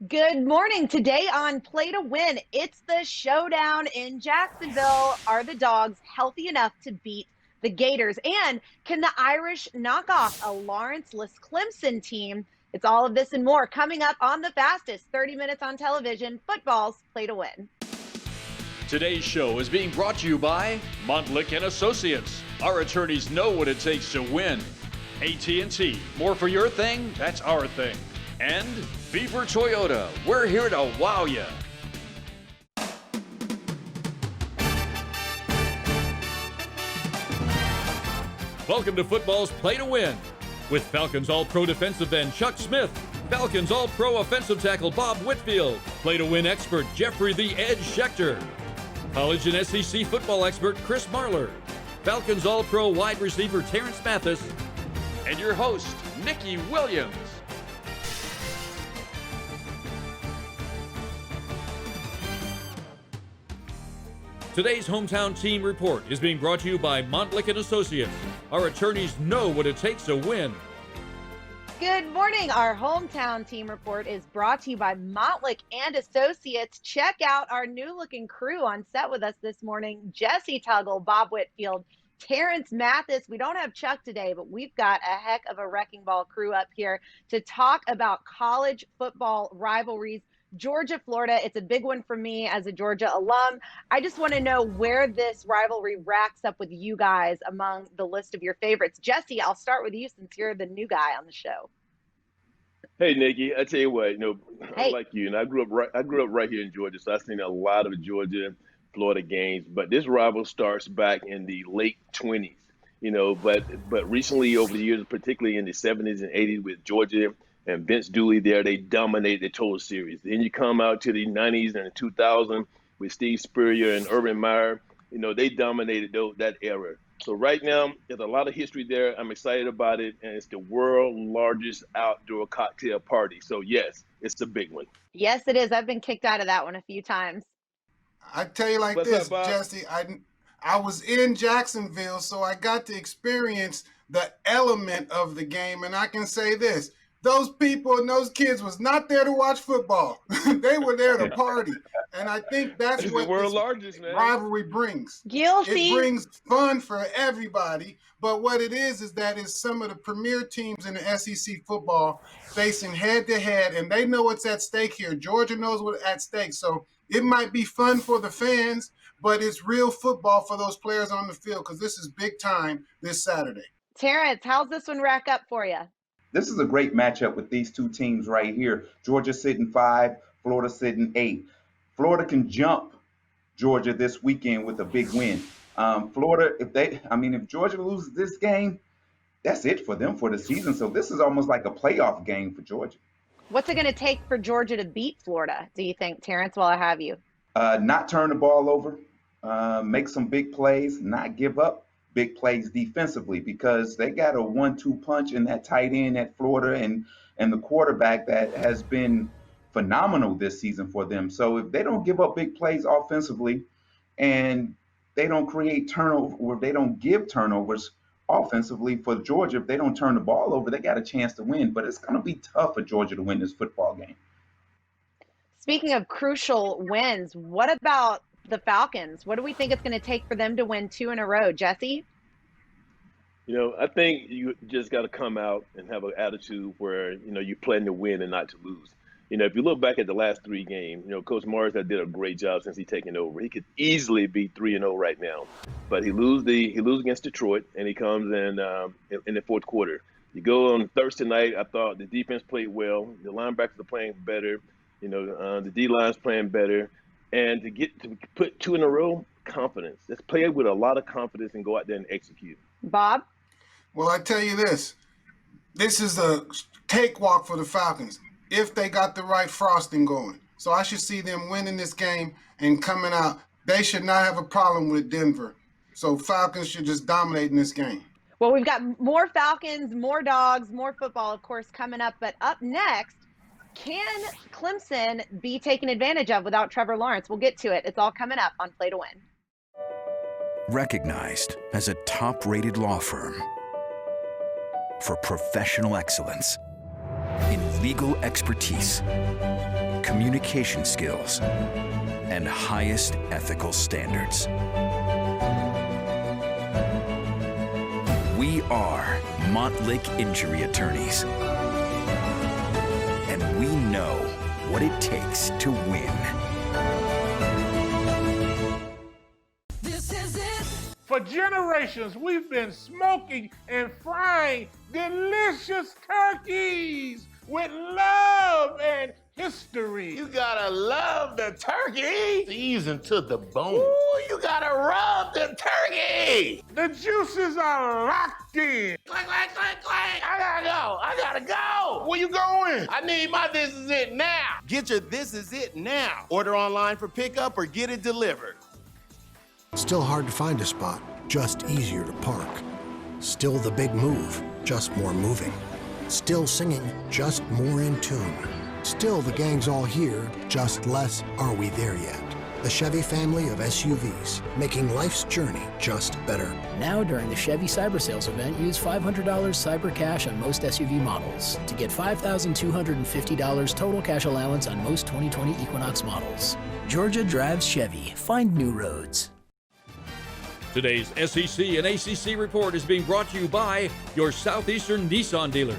Good morning. Today on Play to Win, it's the showdown in Jacksonville. Are the Dogs healthy enough to beat the Gators? And can the Irish knock off a Lawrence-less Clemson team? It's all of this and more coming up on the fastest 30 minutes on television, football's Play to Win. Today's show is being brought to you by Montlick & Associates. Our attorneys know what it takes to win. AT&T, more for your thing, that's our thing. And Beaver Toyota, we're here to wow ya. Welcome to football's Play to Win. With Falcons All-Pro defensive end Chuck Smith, Falcons All-Pro offensive tackle Bob Whitfield, Play to Win expert Jeffrey the Edge Schechter, college and SEC football expert Chris Marler, Falcons All-Pro wide receiver Terrence Mathis, and your host, Nikki Williams. Today's hometown team report is being brought to you by Montlick & Associates. Our attorneys know what it takes to win. Good morning. Our hometown team report is brought to you by Montlick & Associates. Check out our new-looking crew on set with us this morning. Jesse Tuggle, Bob Whitfield, Terrence Mathis. We don't have Chuck today, but we've got a heck of a wrecking ball crew up here to talk about college football rivalries. Georgia, Florida, it's a big one for me as a Georgia alum. I just want to know where this rivalry racks up with you guys among the list of your favorites. Jesse, I'll start with you since you're the new guy on the show. Hey, Nikki, I tell you what, Hey. I'm like you, and I grew up right here in Georgia, so I've seen a lot of Georgia, Florida games. But this rival starts back in the late 20s, but recently over the years, particularly in the 70s and 80s with Georgia and Vince Dooley there, they dominated the total series. Then you come out to the 90s and the 2000s with Steve Spurrier and Urban Meyer. They dominated that era. So right now, there's a lot of history there. I'm excited about it, and it's the world's largest outdoor cocktail party. So, yes, it's a big one. Yes, it is. I've been kicked out of that one a few times. I tell you like What's this, up, Bob? Jesse, I was in Jacksonville, so I got to experience the element of the game, and I can say this. Those people and those kids was not there to watch football. They were there to party. And I think that's It's what the world's this largest, man. rivalry brings. Guilty. It brings fun for everybody. But what it is that it's some of the premier teams in the SEC football facing head-to-head, and they know what's at stake here. Georgia knows what's at stake. So it might be fun for the fans, but it's real football for those players on the field because this is big time this Saturday. Terrence, how's this one rack up for you? This is a great matchup with these two teams right here. Georgia sitting 5, Florida sitting 8. Florida can jump Georgia this weekend with a big win. Florida, if Georgia loses this game, that's it for them for the season. So this is almost like a playoff game for Georgia. What's it going to take for Georgia to beat Florida, do you think, Terrence, while I have you? Not turn the ball over, make some big plays, not give up big plays defensively, because they got a 1-2 punch in that tight end at Florida and the quarterback that has been phenomenal this season for them. So if they don't give up big plays offensively and they don't create turnover, or they don't give turnovers offensively for Georgia, if they don't turn the ball over, they got a chance to win. But it's going to be tough for Georgia to win this football game. Speaking of crucial wins, what about the Falcons? What do we think it's going to take for them to win 2 in a row? Jesse? I think you just got to come out and have an attitude where, you plan to win and not to lose. If you look back at the last 3 games, Coach Morris has did a great job since he's taken over. He could easily be 3-0 right now, but he lose against Detroit, and he comes in the fourth quarter. You go on Thursday night. I thought the defense played well. The linebackers are playing better. The D-line's playing better. And to put 2 in a row, confidence. Let's play it with a lot of confidence and go out there and execute. Bob? Well, I tell you this is a cakewalk for the Falcons if they got the right frosting going. So I should see them winning this game and coming out. They should not have a problem with Denver. So Falcons should just dominate in this game. Well, we've got more Falcons, more Dogs, more football, of course, coming up. But up next, can Clemson be taken advantage of without Trevor Lawrence? We'll get to it. It's all coming up on Play to Win. Recognized as a top-rated law firm for professional excellence in legal expertise. communication skills, and highest ethical standards. We are Montlick Injury Attorneys, and we know what it takes to win. This is it. For generations, we've been smoking and frying delicious turkeys with love and history. You gotta love the turkey. Seasoned to the bone. Ooh, you gotta rub the turkey. The juices are locked in. Clank, clank, clank, clank. I gotta go. Where you going? I need my This Is It now. Get your This Is It now. Order online for pickup or get it delivered. Still hard to find a spot, just easier to park. Still the big move, just more moving. Still singing, just more in tune. Still the gang's all here, just less are we there yet. The Chevy family of SUVs, making life's journey just better. Now during the Chevy Cyber Sales event, use $500 Cyber Cash on most SUV models to get $5,250 total cash allowance on most 2020 Equinox models. Georgia drives Chevy. Find new roads. Today's SEC and ACC report is being brought to you by your Southeastern Nissan dealer.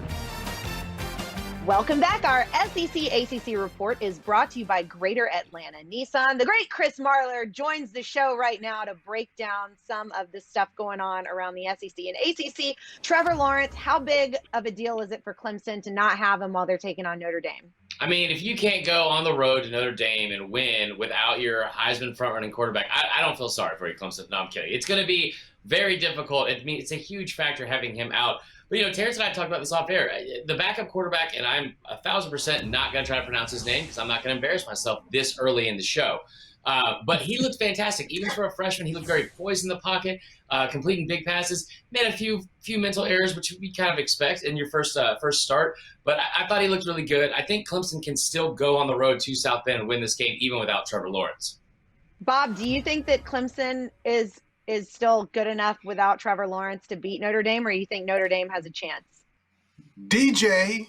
Welcome back. Our SEC ACC report is brought to you by Greater Atlanta Nissan. The great Chris Marler joins the show right now to break down some of the stuff going on around the SEC and ACC. Trevor Lawrence, how big of a deal is it for Clemson to not have him while they're taking on Notre Dame? I mean, if you can't go on the road to Notre Dame and win without your Heisman front-running quarterback, I don't feel sorry for you, Clemson. No, I'm kidding. It's going to be very difficult. It's a huge factor having him out. But, Terrence and I talked about this off air. The backup quarterback, and I'm 1,000% not going to try to pronounce his name because I'm not going to embarrass myself this early in the show. But he looked fantastic. Even for a freshman, he looked very poised in the pocket, completing big passes. Made a few mental errors, which we kind of expect in your first start. But I thought he looked really good. I think Clemson can still go on the road to South Bend and win this game even without Trevor Lawrence. Bob, do you think that Clemson is still good enough without Trevor Lawrence to beat Notre Dame, or you think Notre Dame has a chance? DJ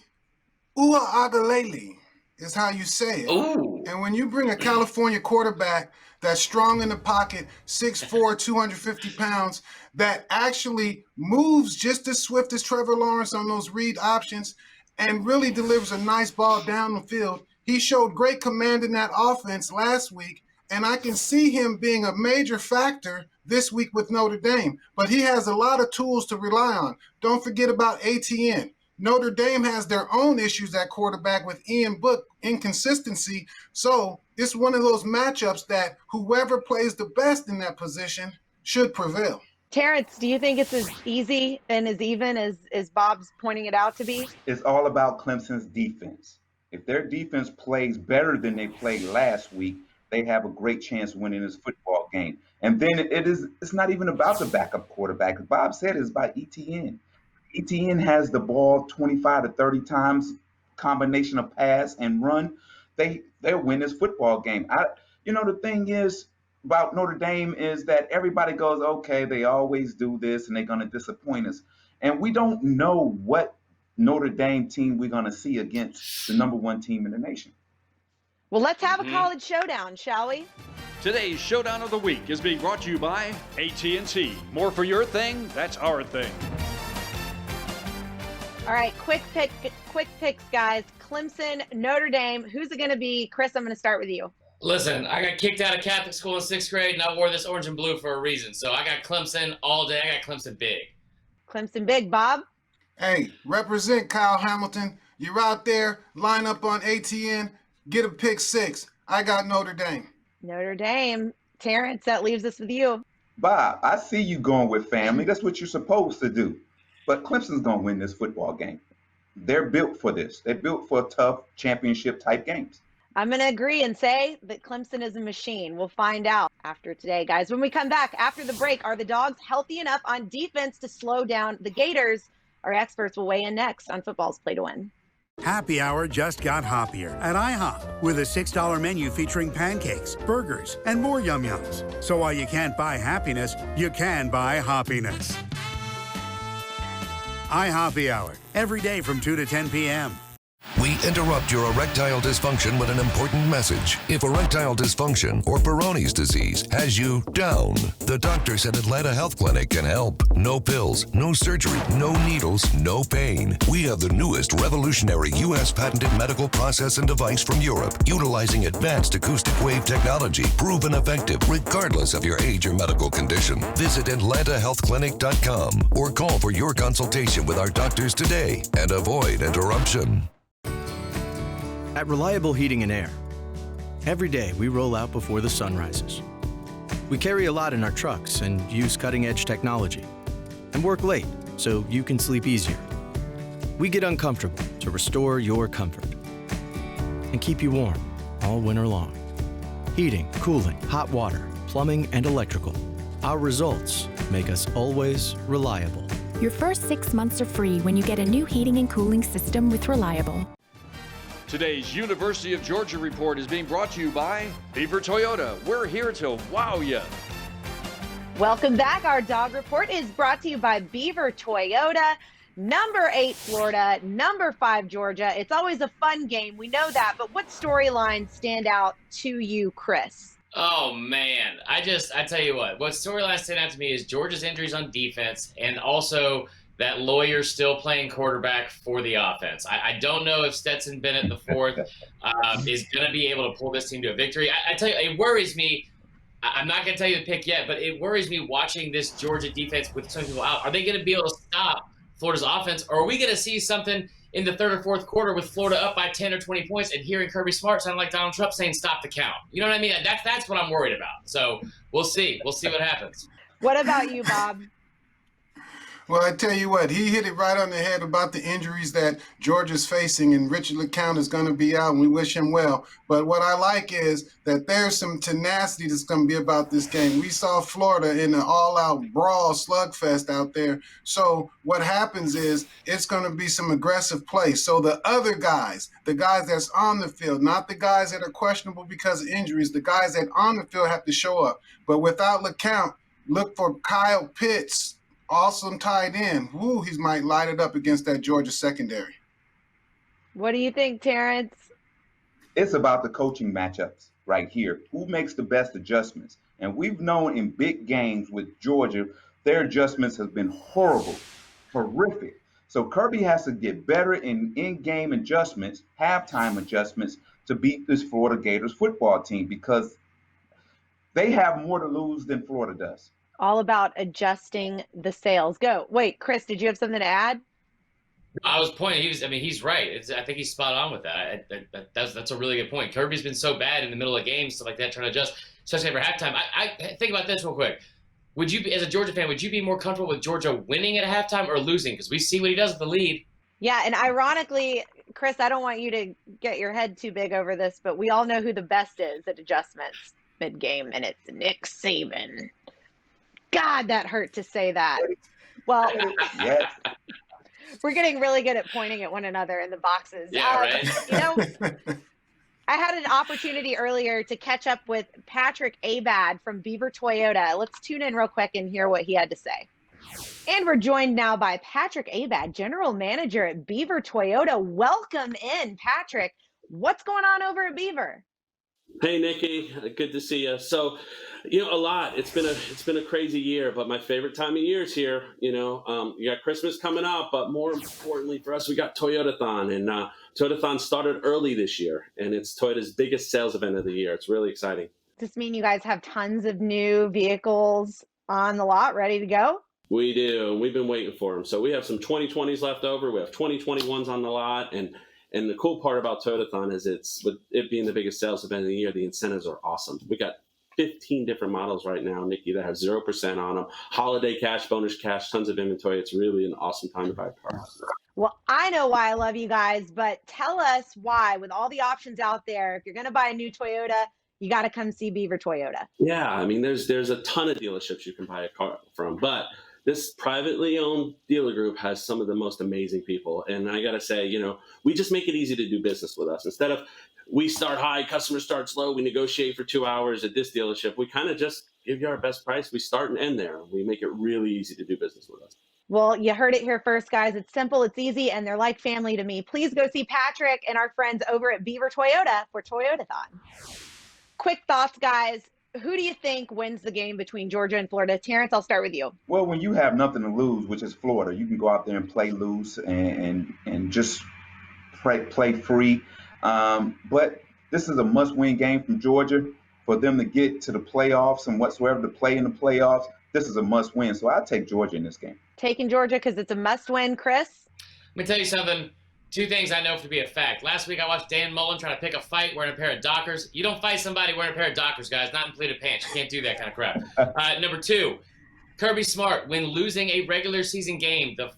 Uiagalelei is how you say it. Ooh. And when you bring a California quarterback that's strong in the pocket, 6'4", 250 pounds, that actually moves just as swift as Trevor Lawrence on those read options and really delivers a nice ball down the field, he showed great command in that offense last week, and I can see him being a major factor this week with Notre Dame. But he has a lot of tools to rely on. Don't forget about ATN. Notre Dame has their own issues at quarterback with Ian Book inconsistency. So it's one of those matchups that whoever plays the best in that position should prevail. Terrence, do you think it's as easy and as even as Bob's pointing it out to be? It's all about Clemson's defense. If their defense plays better than they played last week, they have a great chance of winning this football game. And then it's not even about the backup quarterback. As Bob said, it's about ETN. ETN has the ball 25 to 30 times, combination of pass and run. They'll win this football game. The thing is about Notre Dame is that everybody goes, okay, they always do this and they're going to disappoint us. And we don't know what Notre Dame team we're going to see against the number one team in the nation. Well, let's have a college showdown, shall we? Today's Showdown of the Week is being brought to you by AT&T. More for your thing, that's our thing. All right, quick picks, guys. Clemson, Notre Dame. Who's it going to be? Chris, I'm going to start with you. Listen, I got kicked out of Catholic school in 6th grade, and I wore this orange and blue for a reason. So I got Clemson all day. I got Clemson big. Clemson big. Bob? Hey, represent Kyle Hamilton. You're out there, line up on ATN, get a pick 6. I got Notre Dame. Notre Dame. Terrence, that leaves us with you. Bob, I see you going with family. That's what you're supposed to do. But Clemson's going to win this football game. They're built for this. They're built for tough championship-type games. I'm going to agree and say that Clemson is a machine. We'll find out after today, guys. When we come back after the break, are the Dogs healthy enough on defense to slow down the Gators? Our experts will weigh in next on Football's Play to Win. Happy Hour just got hoppier at IHOP with a $6 menu featuring pancakes, burgers, and more yum-yums. So while you can't buy happiness, you can buy hoppiness. iHoppy Hour, every day from 2 to 10 p.m. We interrupt your erectile dysfunction with an important message. If erectile dysfunction or Peyronie's disease has you down, the doctors at Atlanta Health Clinic can help. No pills, no surgery, no needles, no pain. We have the newest revolutionary U.S. patented medical process and device from Europe, utilizing advanced acoustic wave technology, proven effective regardless of your age or medical condition. Visit AtlantaHealthClinic.com or call for your consultation with our doctors today and avoid interruption. At Reliable Heating and Air, every day we roll out before the sun rises. We carry a lot in our trucks and use cutting-edge technology and work late so you can sleep easier. We get uncomfortable to restore your comfort and keep you warm all winter long. Heating, cooling, hot water, plumbing, and electrical. Our results make us always reliable. Your first 6 months are free when you get a new heating and cooling system with Reliable. Today's University of Georgia Report is being brought to you by Beaver Toyota. We're here to wow you. Welcome back. Our dog report is brought to you by Beaver Toyota. Number 8, Florida. Number 5, Georgia. It's always a fun game. We know that. But what storylines stand out to you, Chris? Oh, man. I tell you what storylines stand out to me is Georgia's injuries on defense and also that lawyer still playing quarterback for the offense. I don't know if Stetson Bennett the fourth is going to be able to pull this team to a victory. I tell you, it worries me. I'm not going to tell you the pick yet, but it worries me watching this Georgia defense with some people out. Are they going to be able to stop Florida's offense, or are we going to see something in the third or fourth quarter with Florida up by 10 or 20 points and hearing Kirby Smart sound like Donald Trump saying stop the count? You know what I mean? That's what I'm worried about. So we'll see. We'll see what happens. What about you, Bob? Well, I tell you what, he hit it right on the head about the injuries that Georgia's facing, and Richard LeCount is going to be out, and we wish him well. But what I like is that there's some tenacity that's going to be about this game. We saw Florida in an all-out brawl slugfest out there. So what happens is it's going to be some aggressive play. So the other guys, the guys that's on the field, not the guys that are questionable because of injuries, the guys that on the field have to show up. But without LeCount, look for Kyle Pitts, awesome tight end. Woo, he might light it up against that Georgia secondary. What do you think, Terrence? It's about the coaching matchups right here. Who makes the best adjustments? And we've known in big games with Georgia, their adjustments have been horrible, horrific. So Kirby has to get better in-game adjustments, halftime adjustments, to beat this Florida Gators football team because they have more to lose than Florida does. All about adjusting the sails. Go. Wait, Chris, did you have something to add? I was pointing. He's right. I think he's spot on with that. That's a really good point. Kirby's been so bad in the middle of games, stuff like that, trying to adjust, especially for halftime. I think about this real quick. Would you, as a Georgia fan, would you be more comfortable with Georgia winning at halftime or losing? Because we see what he does with the lead. Yeah, and ironically, Chris, I don't want you to get your head too big over this, but we all know who the best is at adjustments mid-game, and it's Nick Saban. God, that hurt to say that. Well, yes. We're getting really good at pointing at one another in the boxes. Yeah, right. You know, I had an opportunity earlier to catch up with Patrick Abad from Beaver Toyota. Let's tune in real quick and hear what he had to say. And we're joined now by Patrick Abad, General Manager at Beaver Toyota. Welcome in, Patrick. What's going on over at Beaver? Hey, Nikki, good to see you. So, a lot. It's been a crazy year, but my favorite time of year is here. You got Christmas coming up, but more importantly for us, we got Toyotathon, and Toyotathon started early this year, and it's Toyota's biggest sales event of the year. It's really exciting. Does this mean you guys have tons of new vehicles on the lot ready to go? We do. We've been waiting for them. So we have some 2020s left over. We have 2021s on the lot, and the cool part about Toyotathon is with it being the biggest sales event of the year, the incentives are awesome. We got 15 different models right now, Nikki, that have 0% on them. Holiday cash, bonus cash, tons of inventory. It's really an awesome time to buy a car. Well, I know why I love you guys, but tell us why, with all the options out there, if you're going to buy a new Toyota, you got to come see Beaver Toyota. Yeah, there's a ton of dealerships you can buy a car from, but this privately owned dealer group has some of the most amazing people. And I got to say, we just make it easy to do business with us. Instead of we start high, customer starts low, we negotiate for 2 hours at this dealership, we kind of just give you our best price. We start and end there. We make it really easy to do business with us. Well, you heard it here first, guys. It's simple, it's easy, and they're like family to me. Please go see Patrick and our friends over at Beaver Toyota for Toyotathon. Quick thoughts, guys. Who do you think wins the game between Georgia and Florida? Terrence, I'll start with you. Well, when you have nothing to lose, which is Florida, you can go out there and play loose and just play free. But this is a must-win game from Georgia for them to get to the playoffs and whatsoever to play in the playoffs. This is a must-win, so I'll take Georgia in this game. Taking Georgia because it's a must-win, Chris? Let me tell you something. Two things I know to be a fact. Last week I watched Dan Mullen try to pick a fight wearing a pair of Dockers. You don't fight somebody wearing a pair of Dockers, guys, not in pleated pants. You can't do that kind of crap. Number two, Kirby Smart, when losing a regular season game, the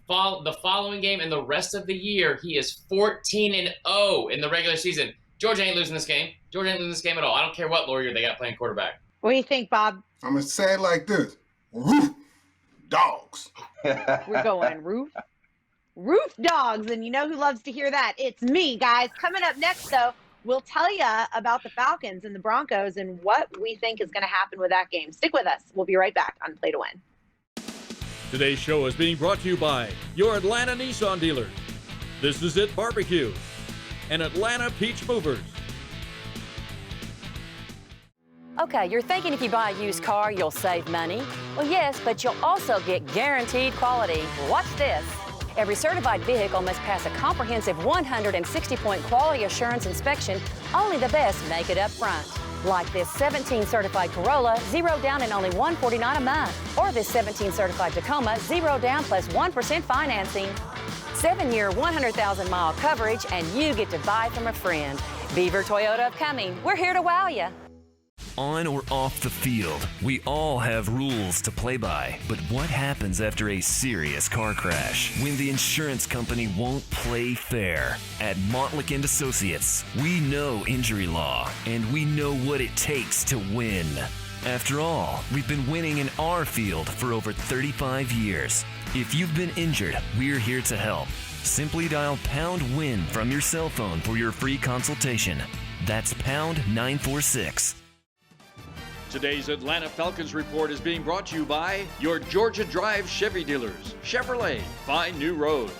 following game and the rest of the year, he is 14-0 in the regular season. Georgia ain't losing this game. Georgia ain't losing this game at all. I don't care what lawyer they got playing quarterback. What do you think, Bob? I'm going to say it like this. Roof dogs. We're going roof dogs, and you know who loves to hear that? It's me, guys. Coming up next, though, we'll tell you about the Falcons and the Broncos and what we think is going to happen with that game. Stick with us. We'll be right back on Play to Win. Today's show is being brought to you by your Atlanta Nissan dealers. This is It Barbecue and Atlanta Peach Movers. Okay, you're thinking if you buy a used car, you'll save money. Well, yes, but you'll also get guaranteed quality. Watch this. Every certified vehicle must pass a comprehensive 160-point quality assurance inspection. Only the best make it up front. Like this 17 certified Corolla, 0 down and only $149 a month. Or this 17 certified Tacoma, 0 down plus 1% financing. 7-year, 100,000-mile coverage, and you get to buy from a friend. Beaver Toyota of Cumming, we're here to wow you. On or off the field, we all have rules to play by. But what happens after a serious car crash? When the insurance company won't play fair? At Montlick & Associates, we know injury law, and we know what it takes to win. After all, we've been winning in our field for over 35 years. If you've been injured, we're here to help. Simply dial #WIN from your cell phone for your free consultation. That's #946. Today's Atlanta Falcons report is being brought to you by your Georgia Drive Chevy dealers. Chevrolet, find new roads.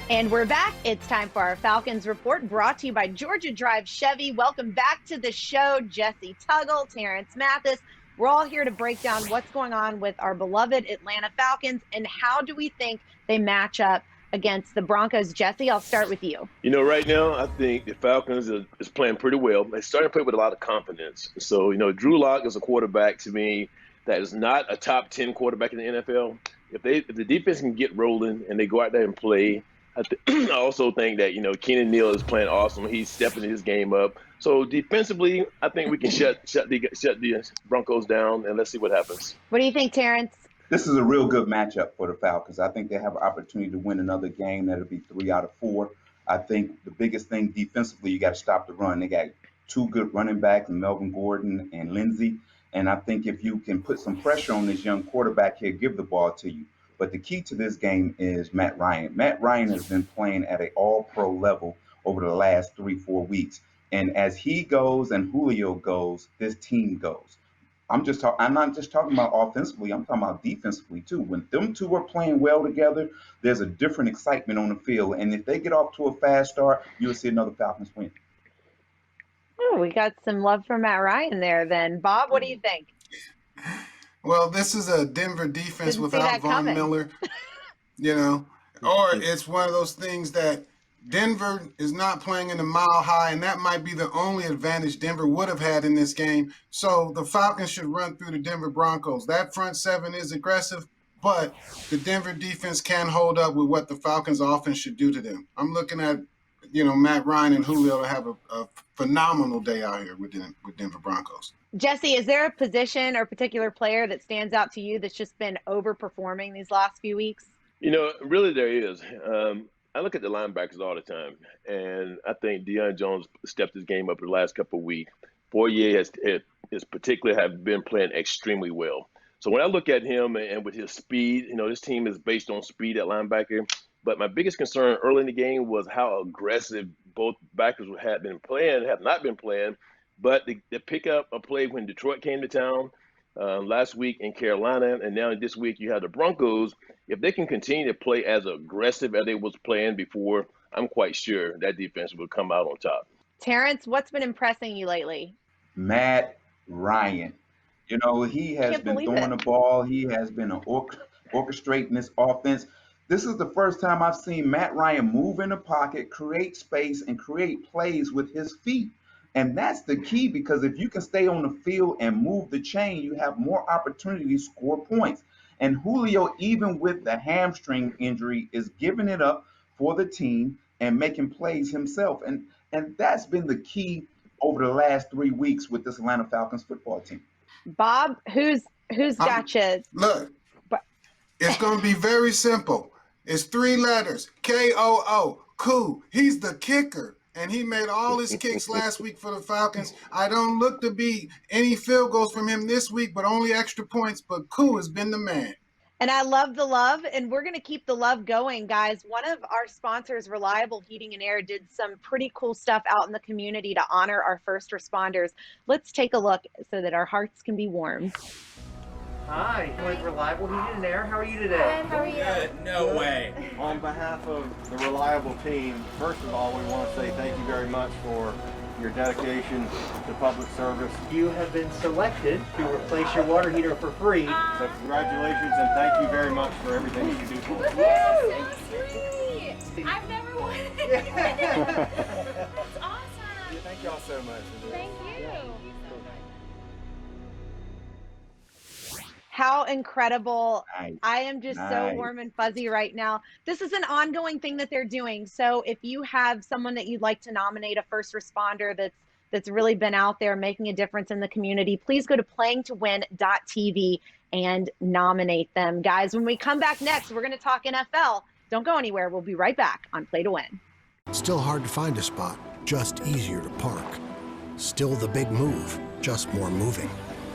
And we're back. It's time for our Falcons report brought to you by Georgia Drive Chevy. Welcome back to the show, Jesse Tuggle, Terrence Mathis. We're all here to break down what's going on with our beloved Atlanta Falcons and how do we think they match up against the Broncos. Jesse, I'll start with you. You know, right now, I think the Falcons is playing pretty well. They're starting to play with a lot of confidence. So, you know, Drew Lock is a quarterback to me that is not a top 10 quarterback in the NFL. If the defense can get rolling and they go out there and play, I also think that, you know, Keenan Neal is playing awesome. He's stepping his game up. So defensively, I think we can shut the Broncos down, and let's see what happens. What do you think, Terrence? This is a real good matchup for the Falcons. I think they have an opportunity to win another game. That'll be 3 out of 4. I think the biggest thing defensively, you got to stop the run. They got 2 good running backs, Melvin Gordon and Lindsey. And I think if you can put some pressure on this young quarterback here, give the ball to you. But the key to this game is Matt Ryan. Matt Ryan has been playing at an all-pro level over the last 3-4 weeks. And as he goes and Julio goes, this team goes. I'm not just talking about offensively, I'm talking about defensively too. When them two are playing well together, there's a different excitement on the field. And if they get off to a fast start, you'll see another Falcons win. Oh, we got some love for Matt Ryan there then. Bob, what do you think? Well, this is a Denver defense Didn't without Von coming. Miller, you know, or it's one of those things that Denver is not playing in the mile high, and that might be the only advantage Denver would have had in this game. So the Falcons should run through the Denver Broncos. That front seven is aggressive, but the Denver defense can hold up with what the Falcons offense should do to them. I'm looking at, you know, Matt Ryan and Julio to have a phenomenal day out here with Denver Broncos. Jesse, is there a position or particular player that stands out to you that's just been overperforming these last few weeks? You know, really there is. I look at the linebackers all the time, and I think Deion Jones stepped his game up in the last couple of weeks. Fourier has particularly have been playing extremely well. So when I look at him and with his speed, you know, this team is based on speed at linebacker. But my biggest concern early in the game was how aggressive both backers have not been playing. But they pick up a play when Detroit came to town. last week in Carolina, and now this week you have the Broncos. If they can continue to play as aggressive as they was playing before, I'm quite sure that defense will come out on top. Terrence, what's been impressing you lately? Matt Ryan. You know, he has Can't been believe throwing it. the ball. He has been orchestrating this offense. This is the first time I've seen Matt Ryan move in the pocket, create space, and create plays with his feet. And that's the key, because if you can stay on the field and move the chain, you have more opportunity to score points. And Julio, even with the hamstring injury, is giving it up for the team and making plays himself. And that's been the key over the last 3 weeks with this Atlanta Falcons football team. Bob, who's got you? Look, it's going to be very simple. It's 3 letters, K-O-O, Koo. He's the kicker, and he made all his kicks last week for the Falcons. I don't look to be any field goals from him this week, but only extra points, but Koo has been the man. And I love the love, and we're going to keep the love going, guys. One of our sponsors, Reliable Heating and Air, did some pretty cool stuff out in the community to honor our first responders. Let's take a look so that our hearts can be warm. Hi, like Reliable Heating and Air. How are you today? Good, how are you? Good. No way. On behalf of the Reliable team, first of all, we want to say thank you very much for your dedication to public service. You have been selected to replace your water heater for free. So congratulations and thank you very much for everything that you do for us. So sweet. I've never won anything. That's awesome. Thank y'all so much. Thank you. How incredible. Nice. I am just so warm and fuzzy right now. This is an ongoing thing that they're doing. So if you have someone that you'd like to nominate, a first responder that's really been out there making a difference in the community, please go to playingtowin.tv and nominate them. Guys, when we come back next, we're going to talk NFL. Don't go anywhere. We'll be right back on Play to Win. Still hard to find a spot, just easier to park. Still the big move, just more moving.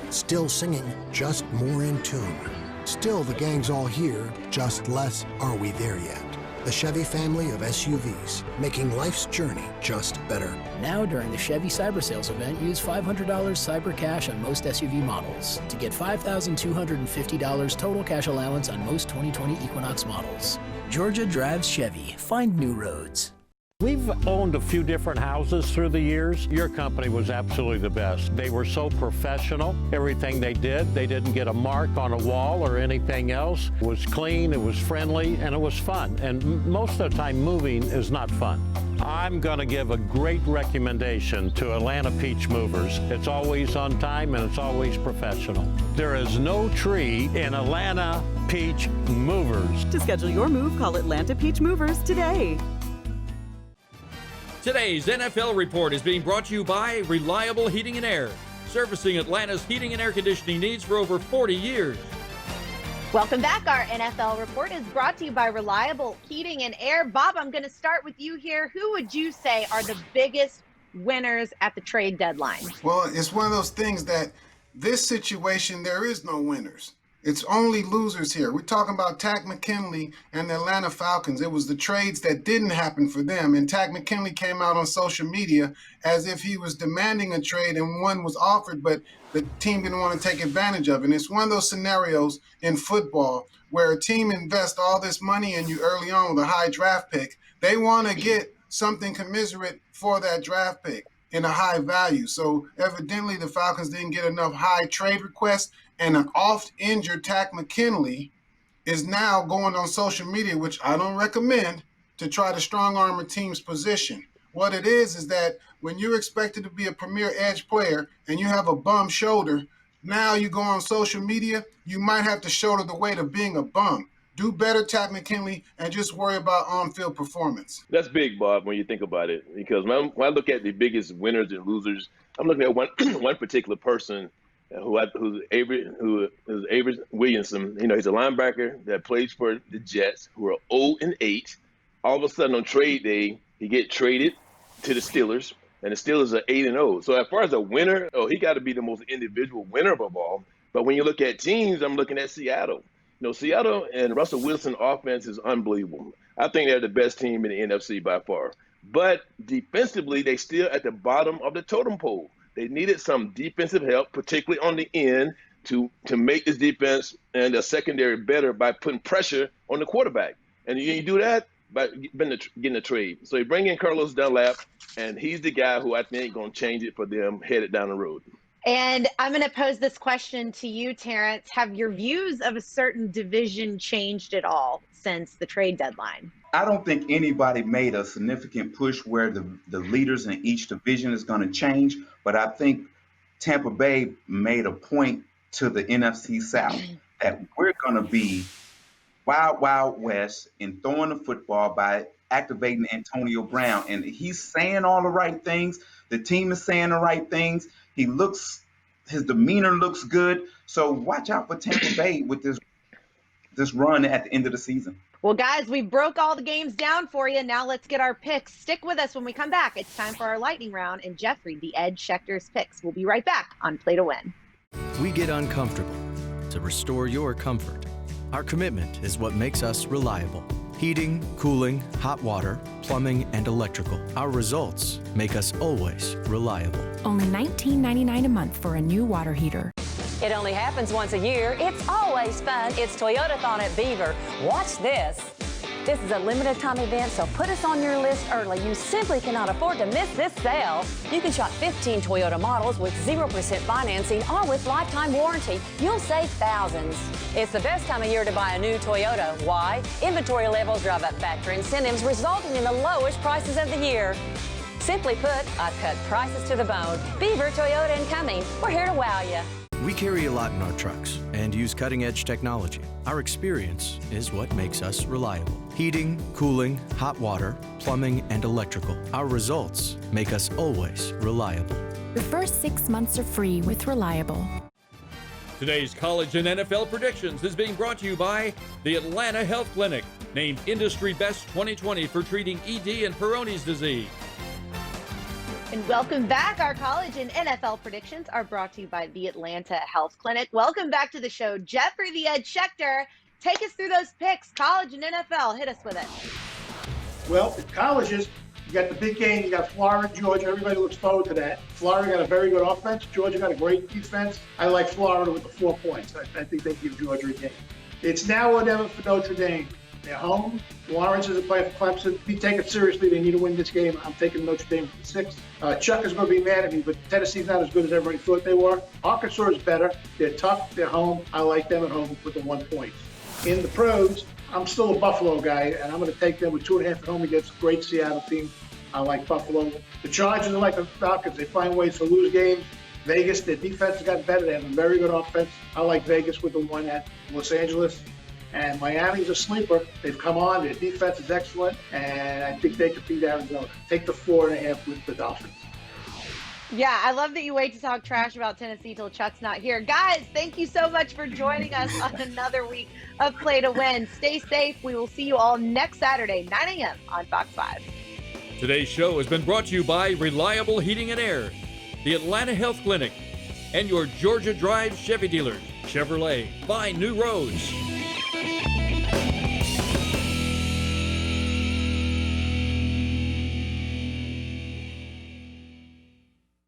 Still singing, just more in tune. Still the gang's all here, just less are we there yet. The Chevy family of SUVs, making life's journey just better. Now during the Chevy Cyber Sales event, use $500 Cyber Cash on most SUV models to get $5,250 total cash allowance on most 2020 Equinox models. Georgia drives Chevy. Find new roads. We've owned a few different houses through the years. Your company was absolutely the best. They were so professional. Everything they didn't get a mark on a wall or anything else. It was clean, it was friendly, and it was fun. And most of the time, moving is not fun. I'm going to give a great recommendation to Atlanta Peach Movers. It's always on time and it's always professional. There is no tree in Atlanta Peach Movers. To schedule your move, call Atlanta Peach Movers today. Today's NFL report is being brought to you by Reliable Heating and Air, servicing Atlanta's heating and air conditioning needs for over 40 years. Welcome back. Our NFL report is brought to you by Reliable Heating and Air. Bob, I'm going to start with you here. Who would you say are the biggest winners at the trade deadline? Well, it's one of those things that this situation, there is no winners. It's only losers here. We're talking about Takk McKinley and the Atlanta Falcons. It was the trades that didn't happen for them. And Takk McKinley came out on social media as if he was demanding a trade and one was offered, but the team didn't want to take advantage of it. And it's one of those scenarios in football where a team invests all this money in you early on with a high draft pick. They want to get something commensurate for that draft pick in a high value. So evidently the Falcons didn't get enough high trade requests, and an oft-injured Takk McKinley is now going on social media, which I don't recommend, to try to strong-arm a team's position. What it is that when you're expected to be a premier edge player and you have a bum shoulder, now you go on social media, you might have to shoulder the weight of being a bum. Do better, Takk McKinley, and just worry about on-field performance. That's big, Bob, when you think about it. Because when I look at the biggest winners and losers, I'm looking at one particular person who's Avery Williamson. You know, he's a linebacker that plays for the Jets, who are 0-8. All of a sudden on trade day, he get traded to the Steelers, and the Steelers are 8-0. So as far as a winner, he got to be the most individual winner of a ball. But when you look at teams, I'm looking at Seattle. You know, Seattle and Russell Wilson offense is unbelievable. I think they're the best team in the NFC by far. But defensively, they still at the bottom of the totem pole. They needed some defensive help, particularly on the end. to make this defense and the secondary better by putting pressure on the quarterback. And you do that by getting a trade. So you bring in Carlos Dunlap, and he's the guy who I think going to change it for them headed down the road. And I'm going to pose this question to you, Terrence. Have your views of a certain division changed at all since the trade deadline? I don't think anybody made a significant push where the leaders in each division is going to change, but I think Tampa Bay made a point to the NFC South that we're going to be wild, wild west in throwing the football by activating Antonio Brown. And he's saying all the right things. The team is saying the right things. His demeanor looks good. So watch out for Tampa Bay with this run at the end of the season. Well, guys, we broke all the games down for you. Now let's get our picks. Stick with us when we come back. It's time for our lightning round and Jeffrey, the Ed Schechter's picks. We'll be right back on Play to Win. We get uncomfortable to restore your comfort. Our commitment is what makes us reliable. Heating, cooling, hot water, plumbing, and electrical. Our results make us always reliable. Only $19.99 a month for a new water heater. It only happens once a year. It's always fun. It's Toyotathon at Beaver. Watch this. This is a limited time event, so put us on your list early. You simply cannot afford to miss this sale. You can shop 15 Toyota models with 0% financing or with lifetime warranty. You'll save thousands. It's the best time of year to buy a new Toyota. Why? Inventory levels drive up factory incentives, resulting in the lowest prices of the year. Simply put, I cut prices to the bone. Beaver, Toyota, and Cumming. We're here to wow you. We carry a lot in our trucks and use cutting-edge technology. Our experience is what makes us reliable. Heating, cooling, hot water, plumbing, and electrical. Our results make us always reliable. The first 6 months are free with Reliable. Today's college and NFL predictions is being brought to you by the Atlanta Health Clinic, named Industry Best 2020 for treating ED and Peyronie's disease. And welcome back. Our college and NFL predictions are brought to you by the Atlanta Health Clinic. Welcome back to the show, Jeffrey the Ed Schechter. Take us through those picks, college and NFL. Hit us with it. Well, in colleges, you got the big game. You got Florida, Georgia. Everybody looks forward to that. Florida got a very good offense. Georgia got a great defense. I like Florida with the 4 points. I think they give Georgia a game. It's now or never for Notre Dame. They're home. Lawrence is playing for Clemson. If you take it seriously, they need to win this game. I'm taking Notre Dame for the 6. Chuck is going to be mad at me, but Tennessee's not as good as everybody thought they were. Arkansas is better. They're tough. They're home. I like them at home with the 1 point. In the pros, I'm still a Buffalo guy, and I'm going to take them with 2.5 at home against a great Seattle team. I like Buffalo. The Chargers are like the Falcons. They find ways to lose games. Vegas, their defense has gotten better. They have a very good offense. I like Vegas with the 1 at Los Angeles. And Miami's a sleeper. They've come on. Their defense is excellent. And I think they could beat Arizona. Take the 4.5 with the Dolphins. Yeah, I love that you wait to talk trash about Tennessee till Chuck's not here. Guys, thank you so much for joining us on another week of Play to Win. Stay safe. We will see you all next Saturday, 9 a.m. on Fox 5. Today's show has been brought to you by Reliable Heating and Air, the Atlanta Health Clinic, and your Georgia Drive Chevy dealers. Chevrolet, find new roads.